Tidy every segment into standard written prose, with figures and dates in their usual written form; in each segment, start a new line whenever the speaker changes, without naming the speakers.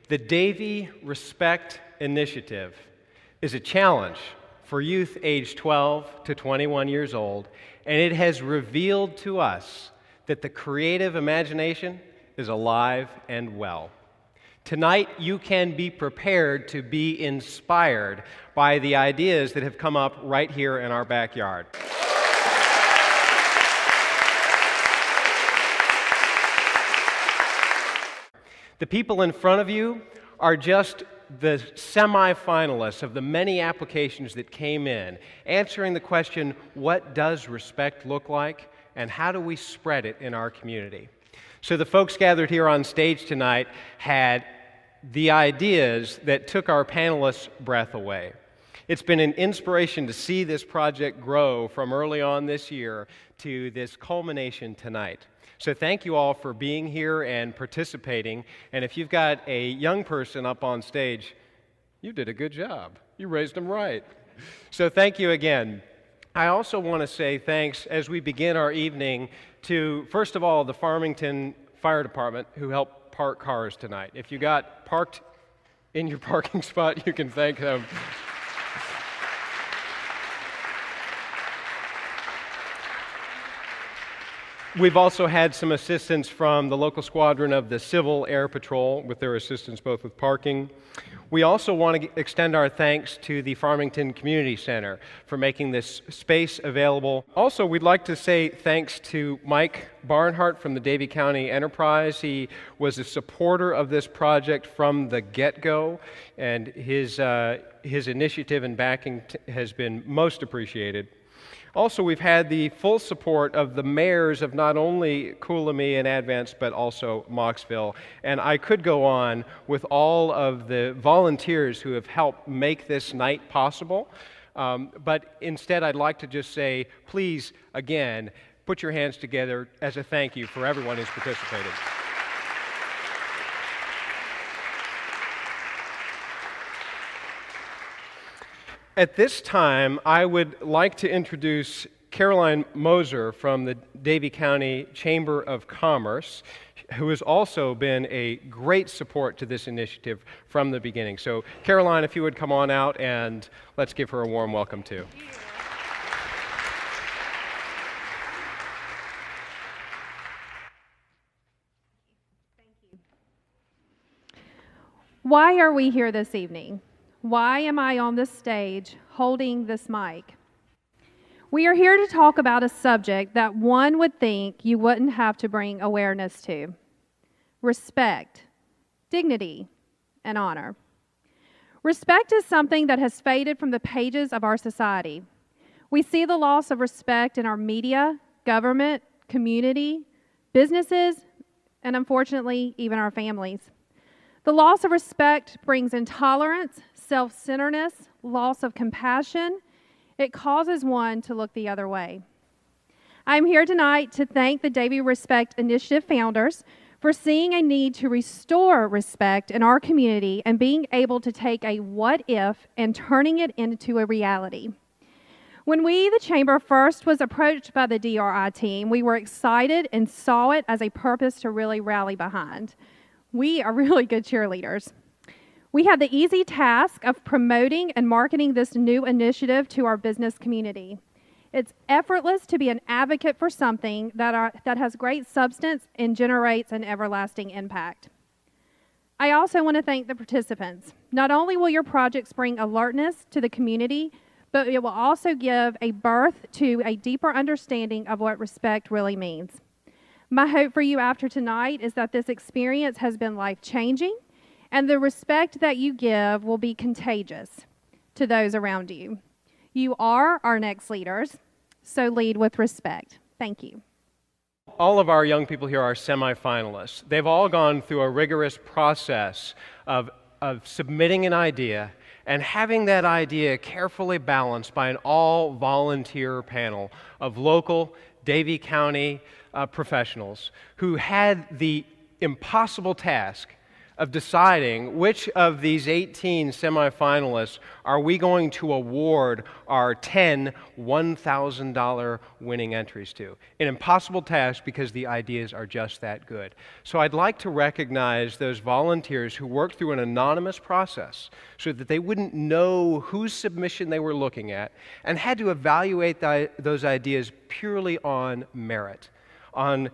The Davie Respect Initiative is a challenge for youth aged 12 to 21 years old, and it has revealed to us that the creative imagination is alive and well. Tonight, you can be prepared to be inspired by the ideas that have come up right here in our backyard. The people in front of you are just the semi-finalists of the many applications that came in, answering the question, what does respect look like, and how do we spread it in our community? So the folks gathered here on stage tonight had the ideas that took our panelists' breath away. It's been an inspiration to see this project grow from early on this year to this culmination tonight. So thank you all for being here and participating. And if you've got a young person up on stage, you did a good job. You raised them right. So thank you again. I also want to say thanks as we begin our evening to, first of all, the Farmington Fire Department who helped park cars tonight. If you got parked in your parking spot, you can thank them. We've also had some assistance from the local squadron of the Civil Air Patrol with their assistance both with parking. We also want to extend our thanks to the Farmington Community Center for making this space available. Also, we'd like to say thanks to Mike Barnhart from the Davie County Enterprise. He was a supporter of this project from the get-go, and his initiative and backing has been most appreciated. Also, we've had the full support of the mayors of not only Coolamy and Advance, but also Mocksville. And I could go on with all of the volunteers who have helped make this night possible. But instead, I'd like to just say, please, again, put your hands together as a thank you for everyone who's participated. At this time, I would like to introduce Caroline Moser from the Davie County Chamber of Commerce, who has also been a great support to this initiative from the beginning. So, Caroline, if you would come on out and let's give her a warm welcome too.
Why are we here this evening? Why am I on this stage holding this mic? We are here to talk about a subject that one would think you wouldn't have to bring awareness to: respect, dignity, and honor. Respect is something that has faded from the pages of our society. We see the loss of respect in our media, government, community, businesses, and unfortunately, even our families. The loss of respect brings intolerance, self-centeredness, loss of compassion. It causes one to look the other way. I'm here tonight to thank the Davie Respect Initiative founders for seeing a need to restore respect in our community and being able to take a what if and turning it into a reality. When we, the Chamber, first was approached by the DRI team, we were excited and saw it as a purpose to really rally behind. We are really good cheerleaders. We had the easy task of promoting and marketing this new initiative to our business community. It's effortless to be an advocate for something that has great substance and generates an everlasting impact. I also want to thank the participants. Not only will your projects bring alertness to the community, but it will also give a birth to a deeper understanding of what respect really means. My hope for you after tonight is that this experience has been life-changing, and the respect that you give will be contagious to those around you. You are our next leaders, so lead with respect. Thank you.
All of our young people here are semi-finalists. They've all gone through a rigorous process of submitting an idea and having that idea carefully balanced by an all-volunteer panel of local Davie County professionals who had the impossible task of deciding which of these 18 semifinalists are we going to award our 10 $1,000 winning entries to. An impossible task because the ideas are just that good. So I'd like to recognize those volunteers who worked through an anonymous process so that they wouldn't know whose submission they were looking at and had to evaluate those ideas purely on merit, on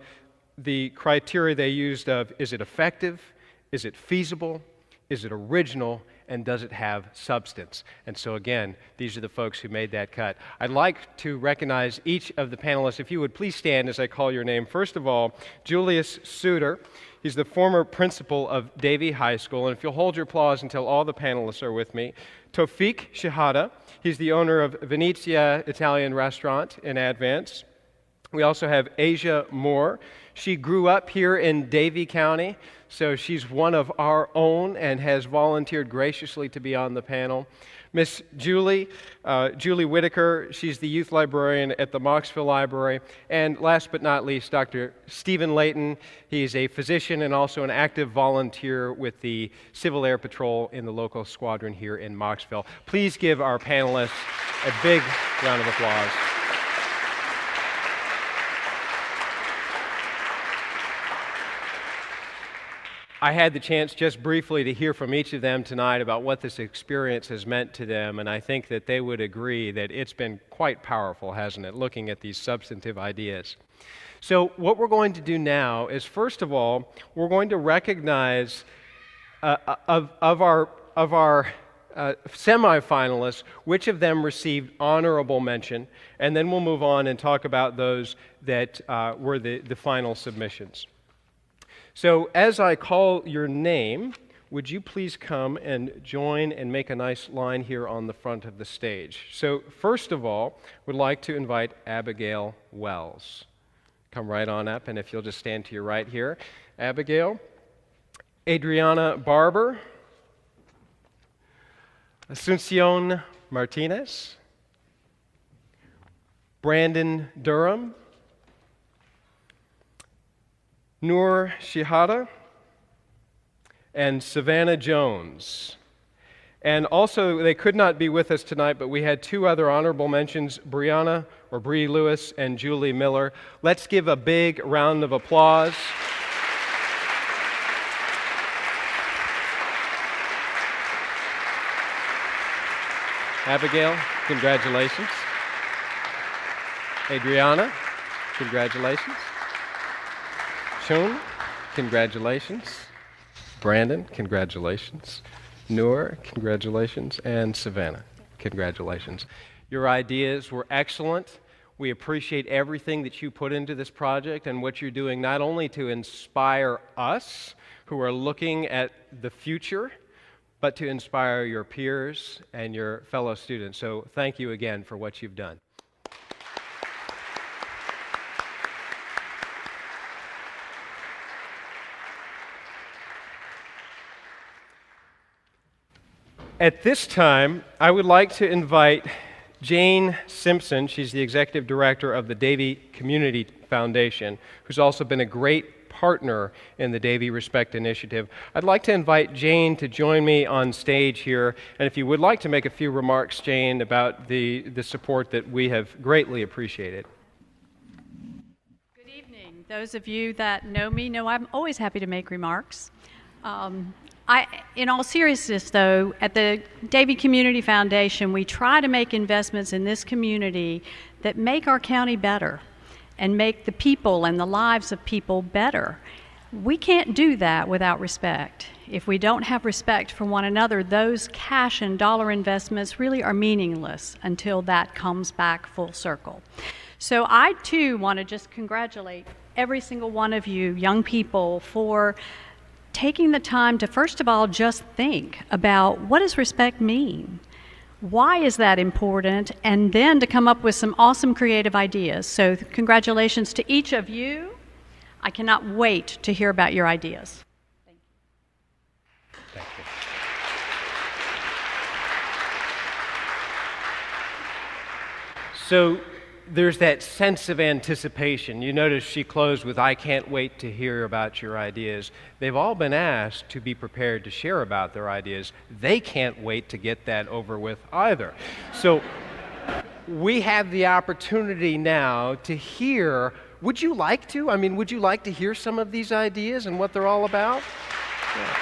the criteria they used of, is it effective? Is it feasible? Is it original? And does it have substance? And so again, these are the folks who made that cut. I'd like to recognize each of the panelists. If you would please stand as I call your name. First of all, Julius Suter. He's the former principal of Davie High School. And if you'll hold your applause until all the panelists are with me. Tawfiq Shahada. He's the owner of Venezia Italian Restaurant in Advance. We also have Asia Moore. She grew up here in Davie County, so she's one of our own and has volunteered graciously to be on the panel. Miss Julie Whitaker, she's the youth librarian at the Moxville Library. And last but not least, Dr. Stephen Layton. He's a physician and also an active volunteer with the Civil Air Patrol in the local squadron here in Moxville. Please give our panelists a big round of applause. I had the chance just briefly to hear from each of them tonight about what this experience has meant to them, and I think that they would agree that it's been quite powerful, hasn't it, looking at these substantive ideas. So what we're going to do now is, first of all, we're going to recognize of our semifinalists, which of them received honorable mention, and then we'll move on and talk about those that were the final submissions. So as I call your name, would you please come and join and make a nice line here on the front of the stage? So first of all, we'd like to invite Abigail Wells. Come right on up, and if you'll just stand to your right here. Abigail, Adriana Barber, Asuncion Martinez, Brandon Durham, Noor Shihada, and Savannah Jones. And also, they could not be with us tonight, but we had two other honorable mentions, Brianna or Bree Lewis and Julie Miller. Let's give a big round of applause. Abigail, congratulations. Adriana, congratulations. Shun, congratulations. Brandon, congratulations. Noor, congratulations. And Savannah, congratulations. Your ideas were excellent. We appreciate everything that you put into this project and what you're doing not only to inspire us who are looking at the future, but to inspire your peers and your fellow students. So thank you again for what you've done. At this time, I would like to invite Jane Simpson. She's the executive director of the Davie Community Foundation, who's also been a great partner in the Davie Respect Initiative. I'd like to invite Jane to join me on stage here, and if you would like to make a few remarks, Jane, about the support that we have greatly appreciated.
Good evening. Those of you that know me know I'm always happy to make remarks. In all seriousness, though, at the Davie Community Foundation, we try to make investments in this community that make our county better and make the people and the lives of people better. We can't do that without respect. If we don't have respect for one another, those cash and dollar investments really are meaningless until that comes back full circle. So I, too, want to just congratulate every single one of you young people for taking the time to, first of all, just think about what does respect mean? Why is that important? And then to come up with some awesome creative ideas. So congratulations to each of you. I cannot wait to hear about your ideas. Thank you.
Thank you. So there's that sense of anticipation. You notice she closed with, "I can't wait to hear about your ideas." They've all been asked to be prepared to share about their ideas. They can't wait to get that over with either. So we have the opportunity now to hear. Would you like to? I mean, would you like to hear some of these ideas and what they're all about? Yeah.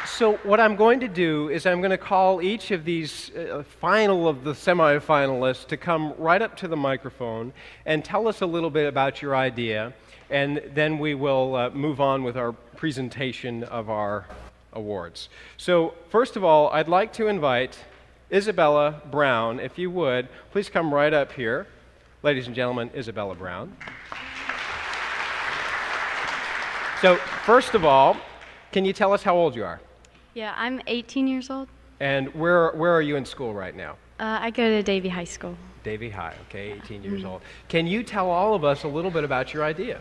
So what I'm going to do is I'm going to call each of these final of the semifinalists to come right up to the microphone and tell us a little bit about your idea, and then we will move on with our presentation of our awards. So first of all, I'd like to invite Isabella Brown, if you would, please come right up here. Ladies and gentlemen, Isabella Brown. So first of all, can you tell us how old you are?
Yeah, I'm 18 years old.
And where are you in school right now?
I go to Davie High School.
Davie High, okay, 18 years old. Can you tell all of us a little bit about your idea?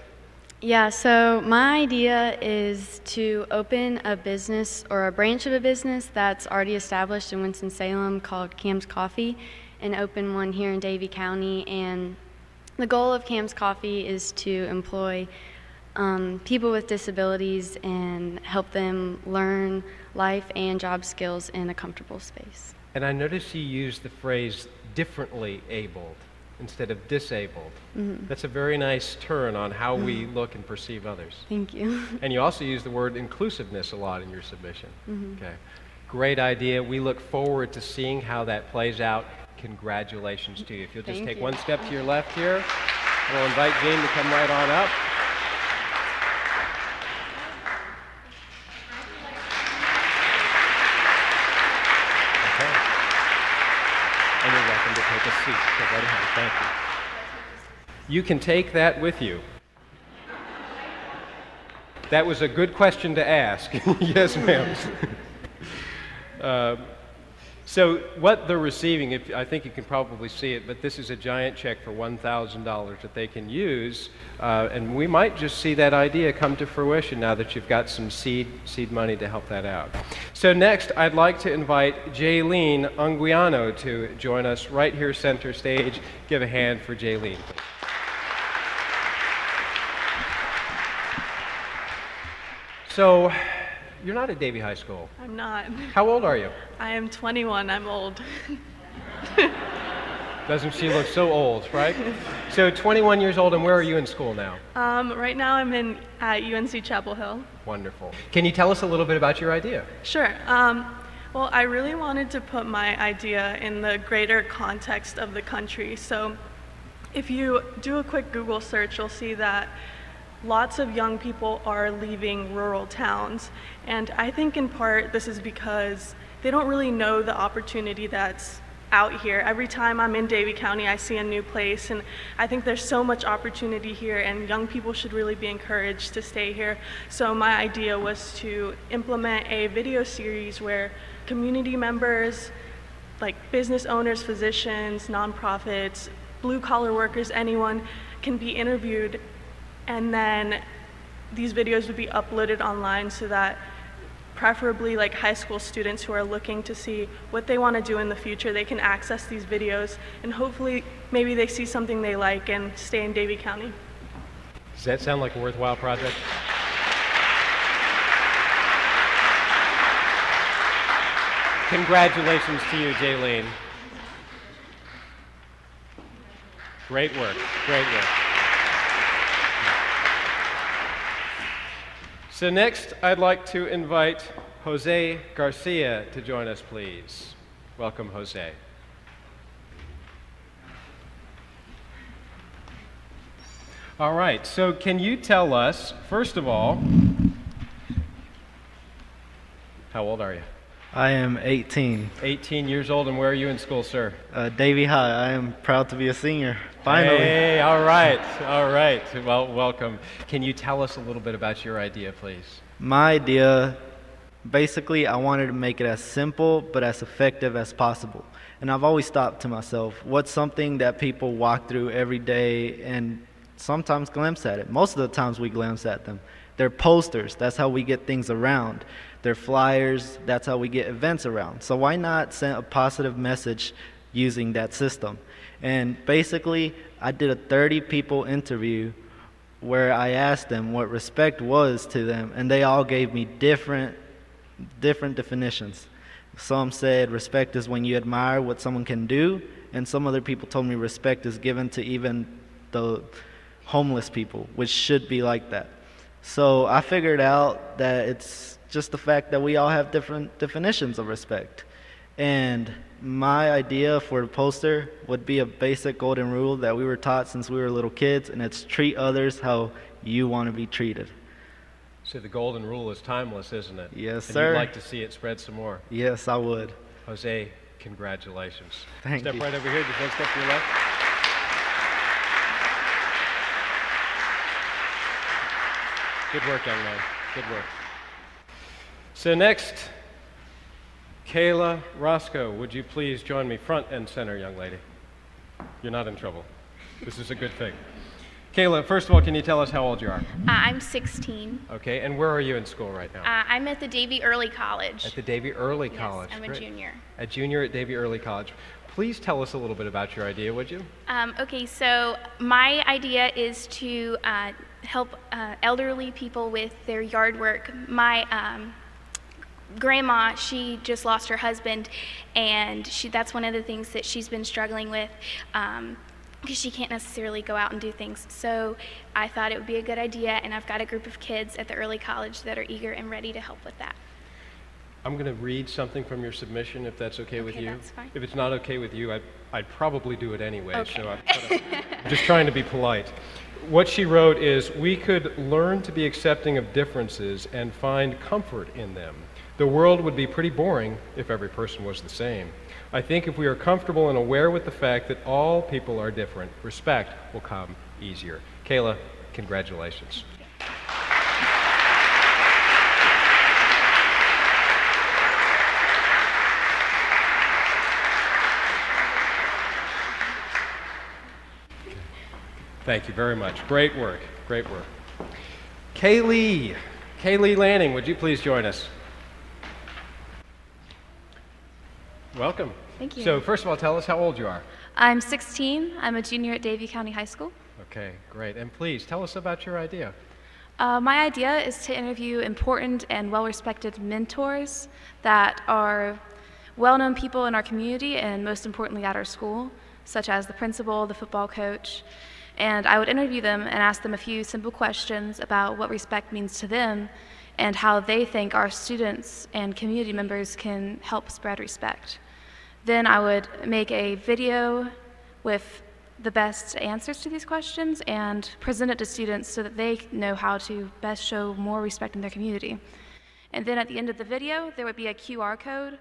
Yeah, so my idea is to open a business or a branch of a business that's already established in Winston-Salem called Cam's Coffee, and open one here in Davie County. And the goal of Cam's Coffee is to employ people with disabilities and help them learn life and job skills in a comfortable space.
And I noticed you used the phrase differently abled instead of disabled. Mm-hmm. That's a very nice turn on how we look and perceive others.
Thank you.
And you also use the word inclusiveness a lot in your submission.
Mm-hmm.
Okay. Great idea. We look forward to seeing how that plays out. Congratulations to you. If you'll just
Thank
take
you.
one step to your left here, we'll invite Jean to come right on up. And you're welcome to take a seat. Go right ahead. Thank you. You can take that with you. That was a good question to ask. Yes, ma'am. So what they're receiving, I think you can probably see it, but this is a giant check for $1,000 that they can use, and we might just see that idea come to fruition now that you've got some seed money to help that out. So next, I'd like to invite Jaylene Unguiano to join us right here center stage. Give a hand for Jaylene, please. So, you're not at Davie High School.
I'm not.
How old are you?
I am 21. I'm old.
Doesn't she look so old, right? So 21 years old, and where are you in school now?
Right now I'm at UNC Chapel Hill.
Wonderful. Can you tell us a little bit about your idea?
Sure. Well, I really wanted to put my idea in the greater context of the country. So if you do a quick Google search, you'll see that lots of young people are leaving rural towns. And I think in part this is because they don't really know the opportunity that's out here. Every time I'm in Davie County, I see a new place, and I think there's so much opportunity here, and young people should really be encouraged to stay here. So my idea was to implement a video series where community members, like business owners, physicians, nonprofits, blue-collar workers, anyone can be interviewed, and then these videos would be uploaded online so that preferably like high school students who are looking to see what they want to do in the future, they can access these videos, and hopefully maybe they see something they like and stay in Davie County.
Does that sound like a worthwhile project? Congratulations to you, Jaylene. Great work, great work. So next, I'd like to invite Jose Garcia to join us, please. Welcome, Jose. All right, so can you tell us, first of all, how old are you?
I am 18.
18 years old, and where are you in school, sir?
Davie High. I am proud to be a senior. Finally.
Hey, all right, all right. Well, welcome. Can you tell us a little bit about your idea, please?
My idea, basically, I wanted to make it as simple but as effective as possible. And I've always thought to myself, what's something that people walk through every day and sometimes glimpse at it. Most of the times we glimpse at them. They're posters. That's how we get things around. They're flyers. That's how we get events around. So why not send a positive message using that system? And basically, I did a 30 people interview where I asked them what respect was to them, and they all gave me different definitions. Some said respect is when you admire what someone can do, and some other people told me respect is given to even the homeless people, which should be like that. So I figured out that it's just the fact that we all have different definitions of respect. And my idea for the poster would be a basic golden rule that we were taught since we were little kids, and it's treat others how you want to be treated.
So the golden rule is timeless, isn't it?
Yes,
and
sir.
You'd like to see it spread some more.
Yes, I would.
Jose, congratulations.
Thank
Step
you.
right over here, just one step to your left. Good work, young man. Good work. So next, Kayla Roscoe, would you please join me front and center, young lady? You're not in trouble. This is a good thing. Kayla, first of all, can you tell us how old you are?
I'm 16.
Okay, and where are you in school right now?
I'm at the Davie Early College.
At the Davie Early
Yes,
College.
I'm a
Great.
junior.
A junior at Davie Early College. Please tell us a little bit about your idea, would you?
Okay, so my idea is to help elderly people with their yard work. My grandma, she just lost her husband, and that's one of the things that she's been struggling with. Because she can't necessarily go out and do things. So I thought it would be a good idea, and I've got a group of kids at the early college that are eager and ready to help with that.
I'm going to read something from your submission, if that's okay with you.
That's fine.
If it's not okay with you, I'd probably do it anyway,
Okay.
so I'm just trying to be polite. What she wrote is, we could learn to be accepting of differences and find comfort in them. The world would be pretty boring if every person was the same. I think if we are comfortable and aware with the fact that all people are different, respect will come easier. Kayla, congratulations. Thank you very much. Great work. Great work. Kaylee Lanning, would you please join us? Welcome.
Thank you.
So first of all, tell us how old you are.
I'm 16. I'm a junior at Davie County High School.
Okay, great. And please tell us about your idea.
My idea is to interview important and well-respected mentors that are well-known people in our community and most importantly at our school, such as the principal, the football coach. And I would interview them and ask them a few simple questions about what respect means to them and how they think our students and community members can help spread respect. Then I would make a video with the best answers to these questions and present it to students so that they know how to best show more respect in their community. And then at the end of the video, there would be a QR code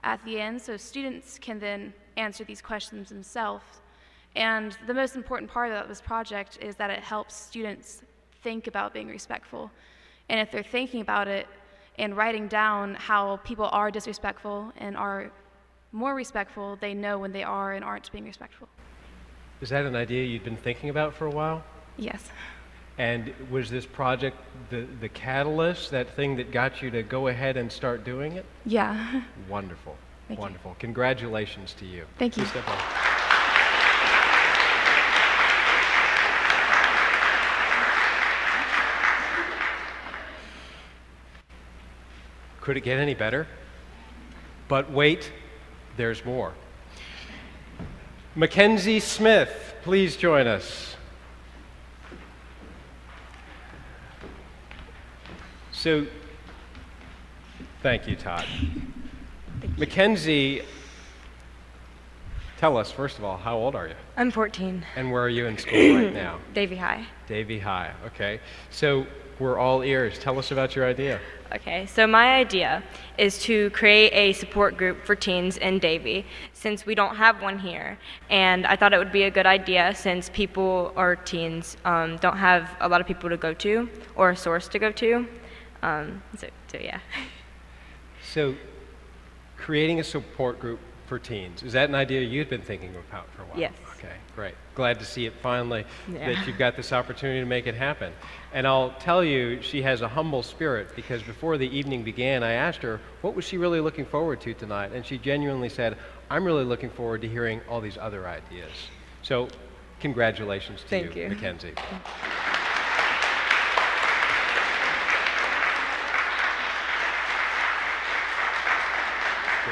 at the end so students can then answer these questions themselves. And the most important part of this project is that it helps students think about being respectful. And if they're thinking about it and writing down how people are disrespectful and are more respectful, they know when they are and aren't being respectful.
Is that an idea you'd been thinking about for a while?
Yes.
And was this project the catalyst, that thing that got you to go ahead and start doing it?
Yeah.
Wonderful.
Thank you.
Wonderful. Congratulations to you.
Thank you.
Please step up. Could it get any better? But wait, there's more. Mackenzie Smith, please join us. So, thank you, Todd. Mackenzie, tell us, first of all, how old are you?
I'm 14.
And where are you in school right now?
Davie High.
Davie High, okay. So, we're all ears. Tell us about your idea.
Okay, so my idea is to create a support group for teens in Davie, since we don't have one here. And I thought it would be a good idea since people or teens don't have a lot of people to go to or a source to go to. So yeah.
So, creating a support group for teens, is that an idea you'd been thinking about for a while?
Yes.
Okay, great. Glad to see it finally,
Yeah.
that you've got this opportunity to make it happen. And I'll tell you, she has a humble spirit, because before the evening began, I asked her, what was she really looking forward to tonight? And she genuinely said, I'm really looking forward to hearing all these other ideas. So, congratulations to
Thank you.
Mackenzie. Good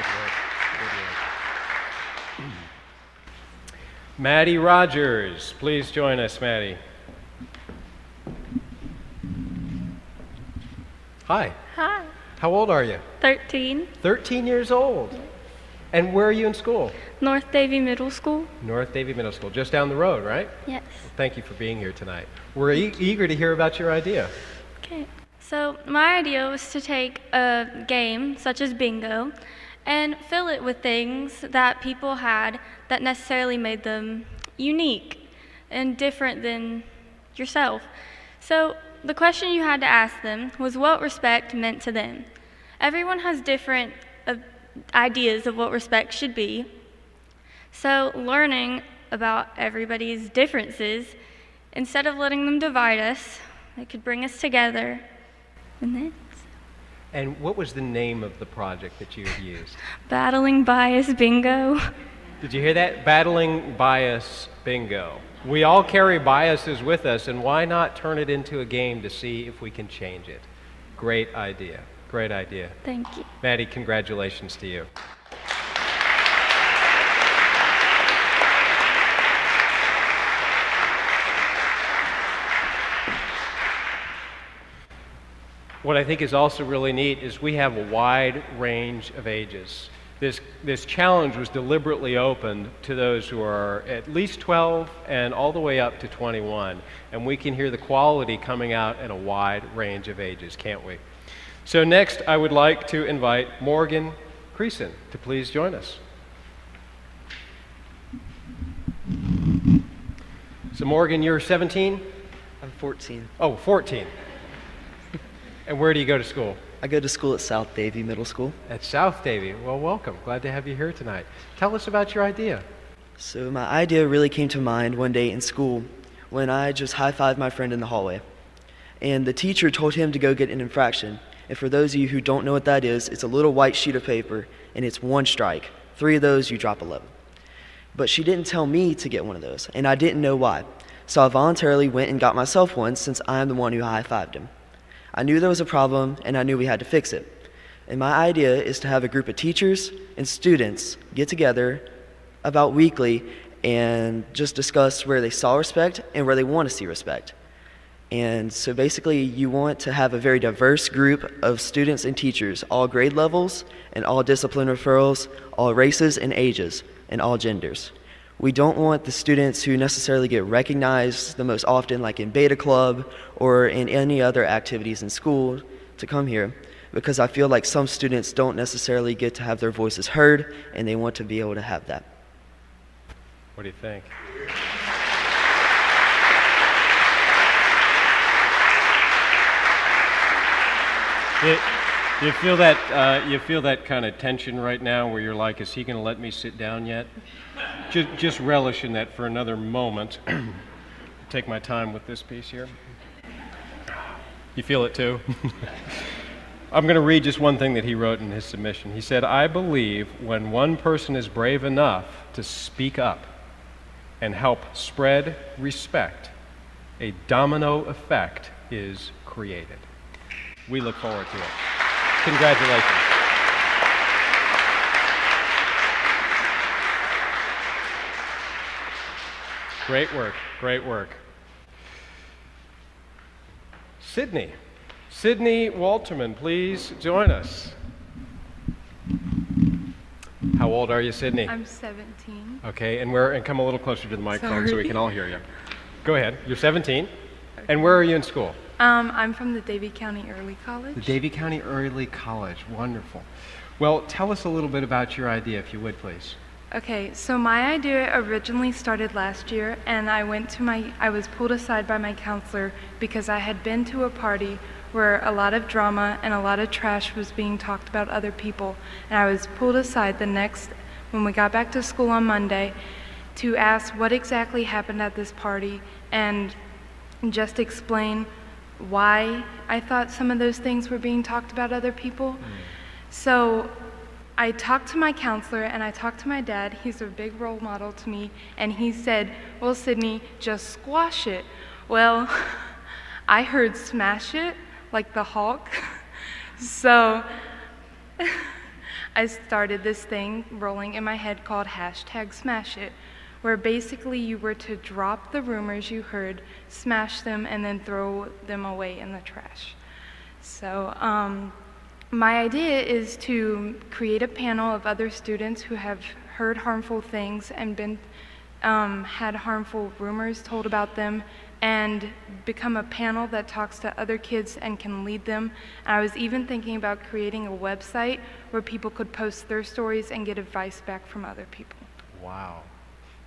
work. Good work. Maddie Rogers, please join us, Maddie. Hi.
Hi,
How old are you?
13,
13 years old. And where are you in school?
North Davie Middle School.
North Davie Middle School, just down the road, right?
Yes.
Thank you for being here tonight. We're eager to hear about your idea.
Okay. So my idea was to take a game such as bingo and fill it with things that people had that necessarily made them unique and different than yourself. So the question you had to ask them was what respect meant to them. Everyone has different ideas of what respect should be. So learning about everybody's differences, instead of letting them divide us, it could bring us together. And that's
And what was the name of the project that you had used?
battling bias bingo.
Did you hear that? Battling bias bingo. We all carry biases with us, and why not turn it into a game to see if we can change it? Great idea. Great idea.
Thank you.
Maddie, congratulations to you. What I think is also really neat is we have a wide range of ages. This challenge was deliberately opened to those who are at least 12 and all the way up to 21. And we can hear the quality coming out in a wide range of ages, can't we? So next, I would like to invite Morgan Creason to please join us. So Morgan, you're 17?
I'm 14.
Oh, 14. And where do you go to school?
I go to school at South Davie Middle School.
At South Davie. Well, welcome. Glad to have you here tonight. Tell us about your idea.
So my idea really came to mind one day in school when I just high-fived my friend in the hallway. And the teacher told him to go get an infraction. And for those of you who don't know what that is, it's a little white sheet of paper, and it's one strike. 3 of those, you drop 11. But she didn't tell me to get one of those, and I didn't know why. So I voluntarily went and got myself one since I'm the one who high-fived him. I knew there was a problem, and I knew we had to fix it. And my idea is to have a group of teachers and students get together about weekly and just discuss where they saw respect and where they want to see respect. And so basically, you want to have a very diverse group of students and teachers, all grade levels and all discipline referrals, all races and ages, and all genders. We don't want the students who necessarily get recognized the most often, like in Beta Club or in any other activities in school, to come here, because I feel like some students don't necessarily get to have their voices heard, and they want to be able to have that.
What do you think? You feel that kind of tension right now where you're like, is he going to let me sit down yet? Just relish in that for another moment. Take my time with this piece here. You feel it too? I'm going to read just one thing that he wrote in his submission. He said, I believe when one person is brave enough to speak up and help spread respect, a domino effect is created. We look forward to it. Congratulations. Great work, great work. Sydney Walterman, please join us. How old are you, Sydney?
I'm 17.
Okay, and come a little closer to the microphone so we can all hear you. Go ahead, you're 17. And where are you in school?
I'm from the Davie County Early College.
The Davie County Early College, wonderful. Well, tell us a little bit about your idea, if you would, please.
Okay, so my idea originally started last year, and I was pulled aside by my counselor because I had been to a party where a lot of drama and a lot of trash was being talked about other people, and I was pulled aside when we got back to school on Monday to ask what exactly happened at this party and just explain why I thought some of those things were being talked about other people. So I talked to my counselor and I talked to my dad. He's a big role model to me. And he said, well, Sydney, just squash it. Well, I heard smash it, like the Hulk. So I started this thing rolling in my head called #SmashIt, where basically you were to drop the rumors you heard, smash them, and then throw them away in the trash. So my idea is to create a panel of other students who have heard harmful things and been had harmful rumors told about them, and become a panel that talks to other kids and can lead them. And I was even thinking about creating a website where people could post their stories and get advice back from other people.
Wow.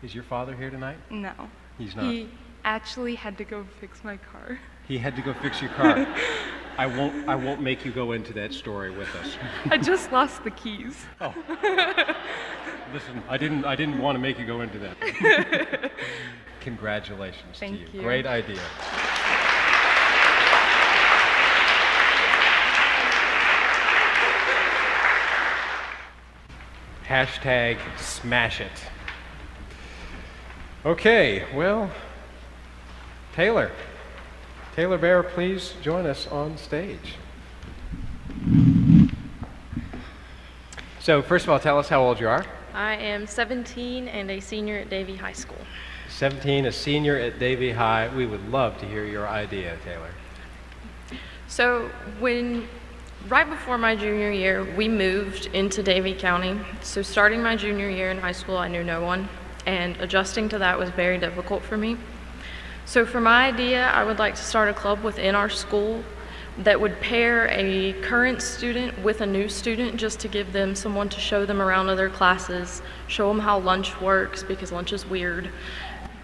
Is your father here tonight?
No.
He's not.
He actually had to go fix my car.
He had to go fix your car. I won't make you go into that story with us.
I just lost the keys.
Oh. Listen, I didn't want to make you go into that. Congratulations to
Thank you.
Great idea. #SmashIt. Okay, well, Taylor Bear, please join us on stage. So first of all, tell us how old you are.
I am 17 and a senior at Davie High School.
17, a senior at Davie High. We would love to hear your idea, Taylor.
So right before my junior year, we moved into Davie County. So starting my junior year in high school, I knew no one, and adjusting to that was very difficult for me. So for my idea, I would like to start a club within our school that would pair a current student with a new student, just to give them someone to show them around other classes, show them how lunch works, because lunch is weird,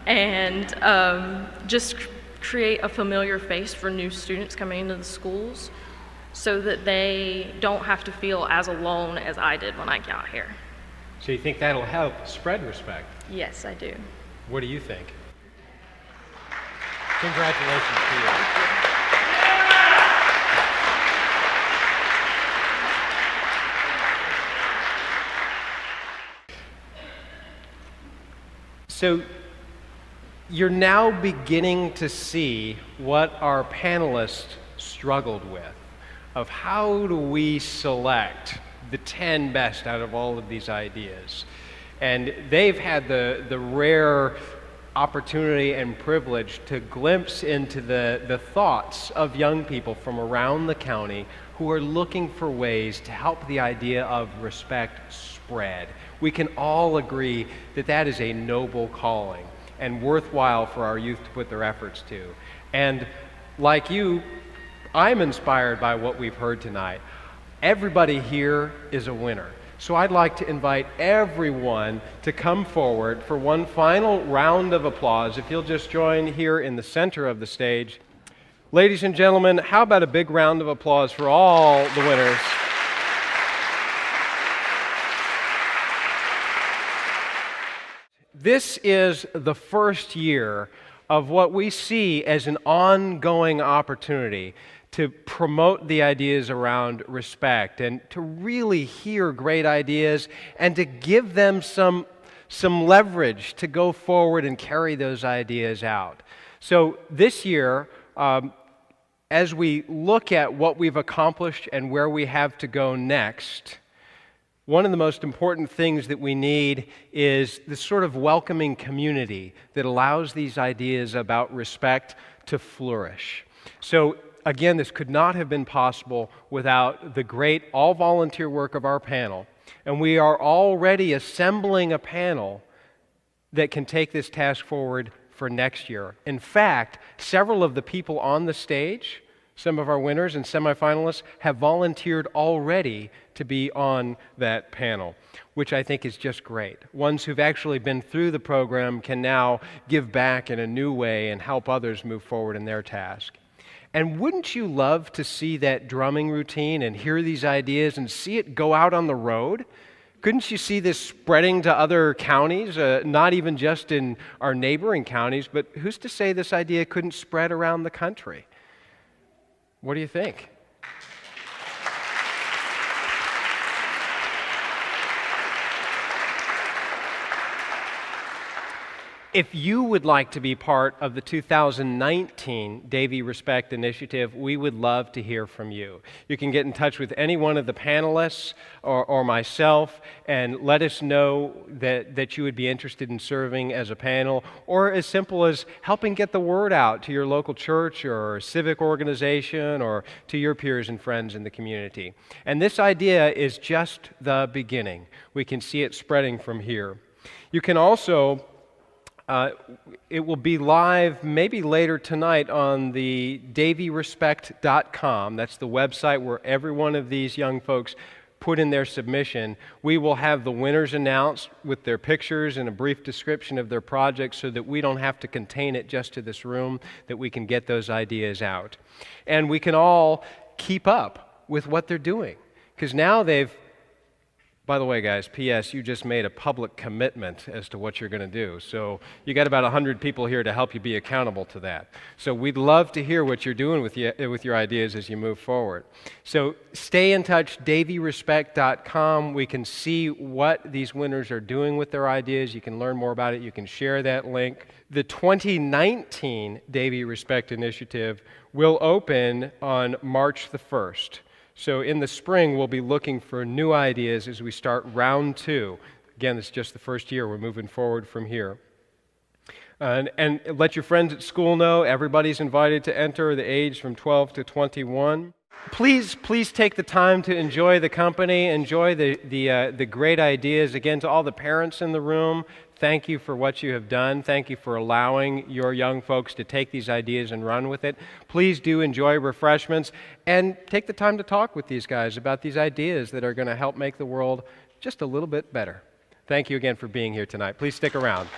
and just create a familiar face for new students coming into the schools so that they don't have to feel as alone as I did when I got here.
So you think that'll help spread respect?
Yes, I do.
What do you think? Congratulations to you. So you're now beginning to see what our panelists struggled with, of how do we select the 10 best out of all of these ideas. And they've had the rare opportunity and privilege to glimpse into the thoughts of young people from around the county who are looking for ways to help the idea of respect spread. We can all agree that that is a noble calling and worthwhile for our youth to put their efforts to. And like you, I'm inspired by what we've heard tonight. Everybody here is a winner. So I'd like to invite everyone to come forward for one final round of applause. If you'll just join here in the center of the stage. Ladies and gentlemen, how about a big round of applause for all the winners? This is the first year of what we see as an ongoing opportunity to promote the ideas around respect and to really hear great ideas and to give them some leverage to go forward and carry those ideas out. So this year, as we look at what we've accomplished and where we have to go next, one of the most important things that we need is this sort of welcoming community that allows these ideas about respect to flourish. So again, this could not have been possible without the great all-volunteer work of our panel. And we are already assembling a panel that can take this task forward for next year. In fact, several of the people on the stage, some of our winners and semi-finalists, have volunteered already to be on that panel, which I think is just great. Ones who've actually been through the program can now give back in a new way and help others move forward in their task. And wouldn't you love to see that drumming routine and hear these ideas and see it go out on the road? Couldn't you see this spreading to other counties, not even just in our neighboring counties, but who's to say this idea couldn't spread around the country? What do you think? If you would like to be part of the 2019 Davie Respect Initiative, we would love to hear from you. You can get in touch with any one of the panelists or myself and let us know that you would be interested in serving as a panel, or as simple as helping get the word out to your local church or civic organization or to your peers and friends in the community. And this idea is just the beginning. We can see it spreading from here. You can also it will be live maybe later tonight on the davierespect.com. That's the website where every one of these young folks put in their submission. We will have the winners announced with their pictures and a brief description of their project so that we don't have to contain it just to this room, that we can get those ideas out. And we can all keep up with what they're doing. Because now by the way, guys, P.S., you just made a public commitment as to what you're going to do. So you got about 100 people here to help you be accountable to that. So we'd love to hear what you're doing with your ideas as you move forward. So stay in touch, davierespect.com. We can see what these winners are doing with their ideas. You can learn more about it. You can share that link. The 2019 Davie Respect Initiative will open on March the 1st. So in the spring, we'll be looking for new ideas as we start round 2. Again, it's just the first year. We're moving forward from here. And let your friends at school know everybody's invited to enter, the age from 12 to 21. Please take the time to enjoy the company, enjoy the great ideas. Again, to all the parents in the room, thank you for what you have done. Thank you for allowing your young folks to take these ideas and run with it. Please do enjoy refreshments and take the time to talk with these guys about these ideas that are going to help make the world just a little bit better. Thank you again for being here tonight. Please stick around.